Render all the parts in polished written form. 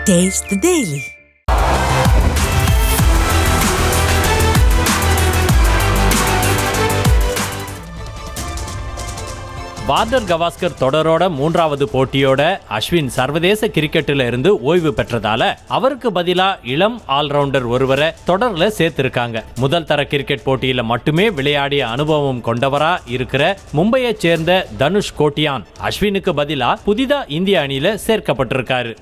Taste the Daily. Border Gavaskar தொடரோட மூன்றாவது போட்டியோட அஸ்வின் சர்வதேச கிரிக்கெட்டில் இருந்து ஓய்வு பெற்றதால அவருக்கு பதிலா இளம் ஆல்ரவுண்டர் ஒருவரை தொடர்ல சேர்த்திருக்காங்க. முதல் தர கிரிக்கெட் போட்டியில மட்டுமே விளையாடிய அனுபவம் கொண்டவரா இருக்கிற மும்பையை சேர்ந்த தனுஷ் கோட்டியான் அஸ்வினுக்கு பதிலா புதிதா இந்திய அணியில சேர்க்கப்பட்டிருக்காரு.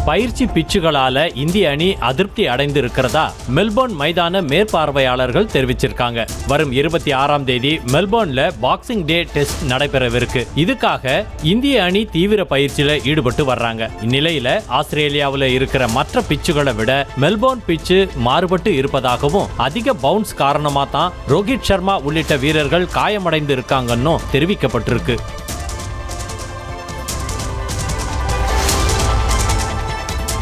பயிற்சி பிச்சுகளால இந்திய அணி அதிருப்தி அடைந்து இருக்கிறதா மெல்போர்ன் மைதான மேற்பார்வையாளர்கள் தெரிவிச்சிருக்காங்க. வரும் 26ஆம் தேதி மெல்போர்ன்ல பாக்ஸிங் டே டெஸ்ட் நடைபெறவிருக்கு. இதுக்காக இந்திய அணி தீவிர பயிற்சியில ஈடுபட்டு வர்றாங்க. இந்நிலையில ஆஸ்திரேலியாவில் இருக்கிற மற்ற பிச்சுகளை விட மெல்போர்ன் பிச்சு மாறுபட்டு இருப்பதாகவும் அதிக பவுன்ஸ் காரணமா தான் ரோஹித் சர்மா உள்ளிட்ட வீரர்கள் காயமடைந்து இருக்காங்கன்னு தெரிவிக்கப்பட்டிருக்கு.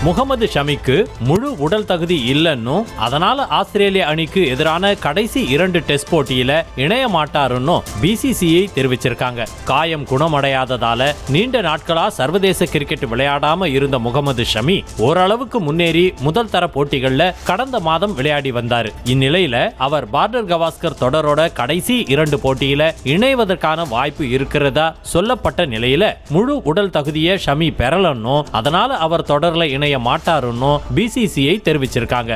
முகமது ஷமிக்கு முழு உடல் தகுதி இல்லைன்னு அதனால ஆஸ்திரேலிய அணிக்கு எதிரான கடைசி 2 டெஸ்ட் போட்டியில இணைய மாட்டாருன்னு பிசிசிஐ தெரிவிச்சிருக்காங்க. காயம் குணமடையாததால நீண்ட நாட்களா சர்வதேச கிரிக்கெட் விளையாடாம இருந்த முகமது ஷமி ஓரளவுக்கு முன்னேறி முதல் தர போட்டிகள்ல கடந்த மாதம் விளையாடி வந்தாரு. இந்நிலையில அவர் பார்டர் கவாஸ்கர் தொடரோட கடைசி 2 போட்டியில இணைவதற்கான வாய்ப்பு இருக்கிறதா சொல்லப்பட்ட நிலையில முழு உடல் தகுதியை ஷமி பெறலன்னு அதனால அவர் தொடர்ல இணைய மாட்டாருன்னு பிசிசிஐ தெரிவிச்சிருக்காங்க.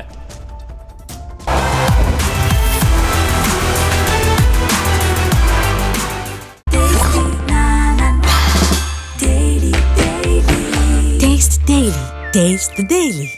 Taste the Daily.